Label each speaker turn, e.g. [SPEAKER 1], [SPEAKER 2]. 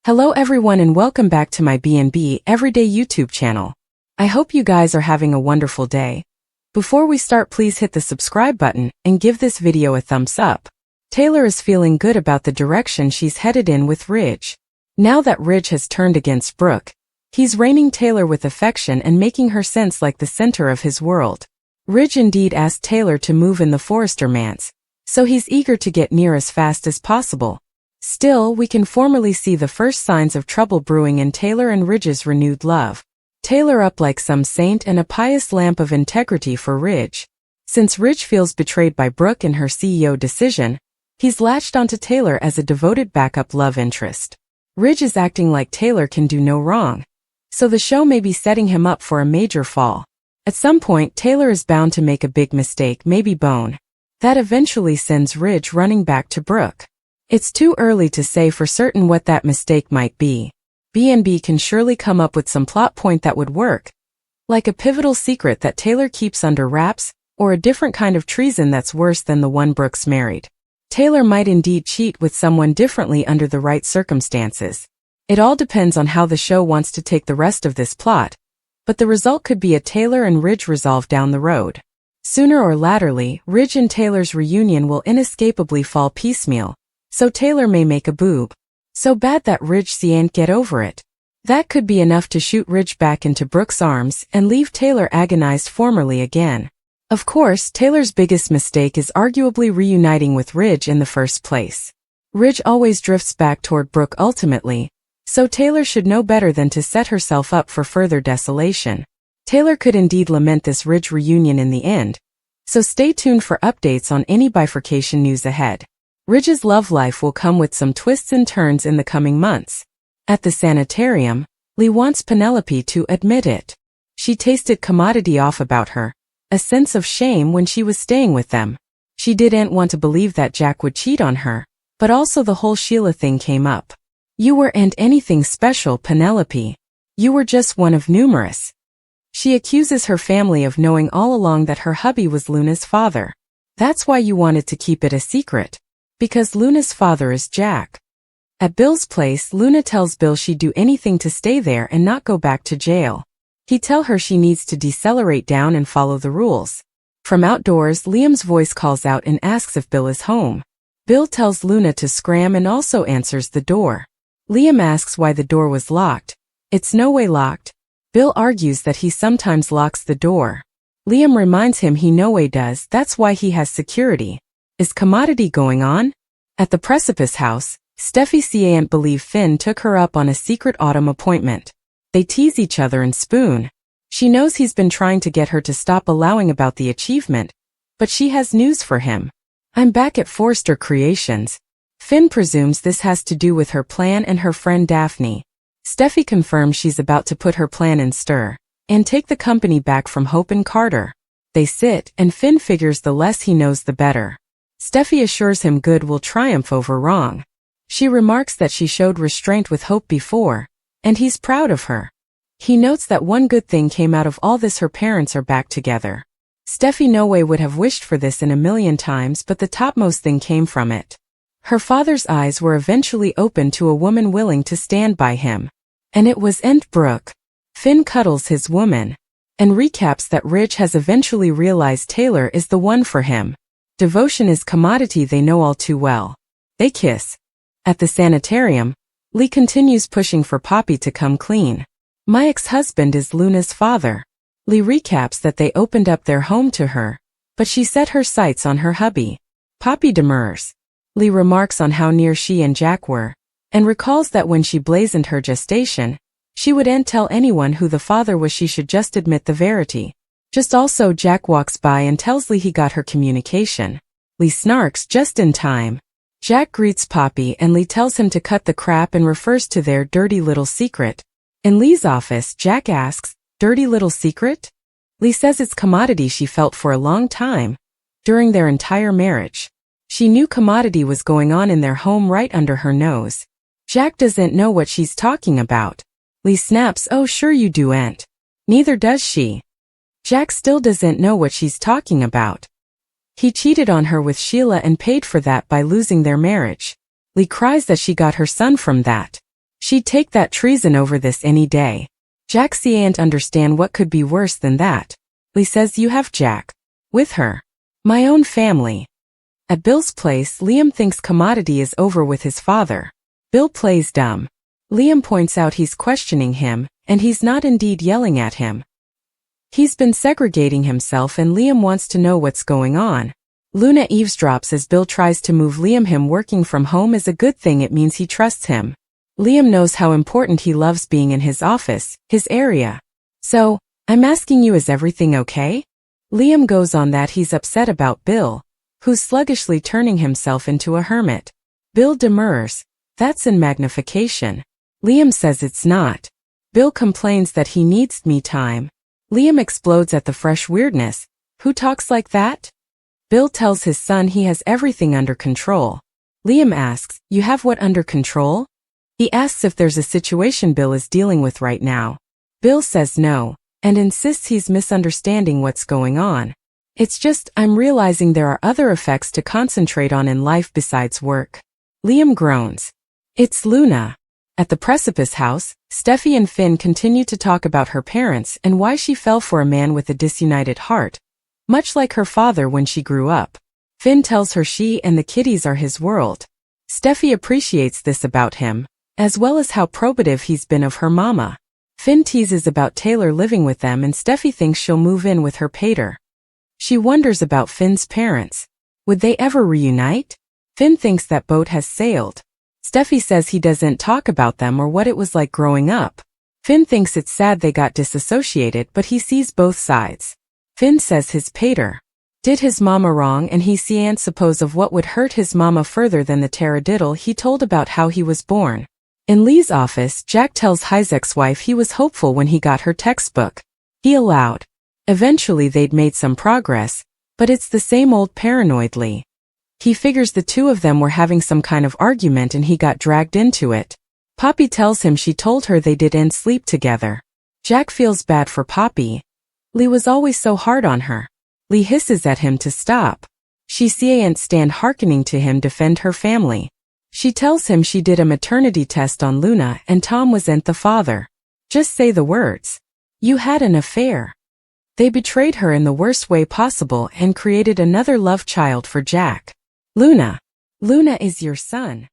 [SPEAKER 1] Hello everyone and welcome back to my B&B Everyday YouTube channel. I hope you guys are having a wonderful day. Before we start, please hit the subscribe button and give this video a thumbs up. Taylor is feeling good about the direction she's headed in with Ridge. Now that Ridge has turned against Brooke, he's reigning Taylor with affection and making her sense like the center of his world. Ridge indeed asked Taylor to move in the Forrester manse, so he's eager to get near as fast as possible. Still, we can formally see the first signs of trouble brewing in Taylor and Ridge's renewed love. Taylor up like some saint and a pious lamp of integrity for Ridge. Since Ridge feels betrayed by Brooke in her CEO decision, he's latched onto Taylor as a devoted backup love interest. Ridge is acting like Taylor can do no wrong, so the show may be setting him up for a major fall. At some point, Taylor is bound to make a big mistake, maybe bone. That eventually sends Ridge running back to Brooke. It's too early to say for certain what that mistake might be. B&B can surely come up with some plot point that would work, like a pivotal secret that Taylor keeps under wraps, or a different kind of treason that's worse than the one Brooke's married. Taylor might indeed cheat with someone differently under the right circumstances. It all depends on how the show wants to take the rest of this plot, but the result could be a Taylor and Ridge resolve down the road. Sooner or laterly, Ridge and Taylor's reunion will inescapably fall piecemeal. So Taylor may make a boob. So bad that Ridge can't get over it. That could be enough to shoot Ridge back into Brooke's arms and leave Taylor agonized formerly again. Of course, Taylor's biggest mistake is arguably reuniting with Ridge in the first place. Ridge always drifts back toward Brooke ultimately, so Taylor should know better than to set herself up for further desolation. Taylor could indeed lament this Ridge reunion in the end, so stay tuned for updates on any bifurcation news ahead. Ridge's love life will come with some twists and turns in the coming months. At the sanitarium, Lee wants Penelope to admit it. She tasted commodity off about her, a sense of shame when she was staying with them. She didn't want to believe that Jack would cheat on her, but also the whole Sheila thing came up. You weren't anything special, Penelope. You were just one of numerous. She accuses her family of knowing all along that her hubby was Luna's father. That's why you wanted to keep it a secret. Because Luna's father is Jack. At Bill's place, Luna tells Bill she'd do anything to stay there and not go back to jail. He tells her she needs to decelerate down and follow the rules. From outdoors, Liam's voice calls out and asks if Bill is home. Bill tells Luna to scram and also answers the door. Liam asks why the door was locked. It's no way locked. Bill argues that he sometimes locks the door. Liam reminds him he no way does, that's why he has security. Is commodity going on? At the Precipice house, Steffi can't believe Finn took her up on a secret autumn appointment. They tease each other and spoon. She knows he's been trying to get her to stop allowing about the achievement, but she has news for him. I'm back at Forrester Creations. Finn presumes this has to do with her plan and her friend Daphne. Steffi confirms she's about to put her plan in stir and take the company back from Hope and Carter. They sit, and Finn figures the less he knows the better. Steffi assures him good will triumph over wrong. She remarks that she showed restraint with Hope before, and he's proud of her. He notes that one good thing came out of all this: her parents are back together. Steffi no way would have wished for this in a million times, but the topmost thing came from it. Her father's eyes were eventually opened to a woman willing to stand by him. And it was Aunt Brooke. Finn cuddles his woman, and recaps that Ridge has eventually realized Taylor is the one for him. Devotion is commodity they know all too well. They kiss. At the sanitarium, Lee continues pushing for Poppy to come clean. My ex-husband is Luna's father. Lee recaps that they opened up their home to her, but she set her sights on her hubby. Poppy demurs. Lee remarks on how near she and Jack were, and recalls that when she blazoned her gestation, she wouldn't tell anyone who the father was. She should just admit the verity. Just also, Jack walks by and tells Lee he got her communication. Lee snarks just in time. Jack greets Poppy and Lee tells him to cut the crap and refers to their dirty little secret. In Lee's office, Jack asks, dirty little secret? Lee says it's commodity she felt for a long time, during their entire marriage. She knew commodity was going on in their home right under her nose. Jack doesn't know what she's talking about. Lee snaps, oh sure you do, Aunt. Neither does she. Jack still doesn't know what she's talking about. He cheated on her with Sheila and paid for that by losing their marriage. Lee cries that she got her son from that. She'd take that treason over this any day. Jack can't understand what could be worse than that. Lee says you have Jack with her. My own family. At Bill's place, Liam thinks Commodity is over with his father. Bill plays dumb. Liam points out he's questioning him, and he's not indeed yelling at him. He's been segregating himself and Liam wants to know what's going on. Luna eavesdrops as Bill tries to move Liam. Him working from home is a good thing, it means he trusts him. Liam knows how important he loves being in his office, his area. So, I'm asking you, is everything okay? Liam goes on that he's upset about Bill, who's sluggishly turning himself into a hermit. Bill demurs. That's in magnification. Liam says it's not. Bill complains that he needs me time. Liam explodes at the fresh weirdness. Who talks like that? Bill tells his son he has everything under control. Liam asks, you have what under control? He asks if there's a situation Bill is dealing with right now. Bill says no, and insists he's misunderstanding what's going on. It's just, I'm realizing there are other effects to concentrate on in life besides work. Liam groans. It's Luna. At the Precipice house, Steffi and Finn continue to talk about her parents and why she fell for a man with a disunited heart, much like her father when she grew up. Finn tells her she and the kiddies are his world. Steffi appreciates this about him, as well as how probative he's been of her mama. Finn teases about Taylor living with them and Steffi thinks she'll move in with her pater. She wonders about Finn's parents. Would they ever reunite? Finn thinks that boat has sailed. Steffi says he doesn't talk about them or what it was like growing up. Finn thinks it's sad they got disassociated, but he sees both sides. Finn says his pater did his mama wrong and he can't suppose of what would hurt his mama further than the taradiddle he told about how he was born. In Lee's office, Jack tells Isaac's wife he was hopeful when he got her textbook. He allowed. Eventually they'd made some progress, but it's the same old paranoid Lee. He figures the two of them were having some kind of argument and he got dragged into it. Poppy tells him she told her they didn't sleep together. Jack feels bad for Poppy. Lee was always so hard on her. Lee hisses at him to stop. She can't stand hearkening to him defend her family. She tells him she did a maternity test on Luna and Tom wasn't the father. Just say the words. You had an affair. They betrayed her in the worst way possible and created another love child for Jack. Luna. Luna is your son.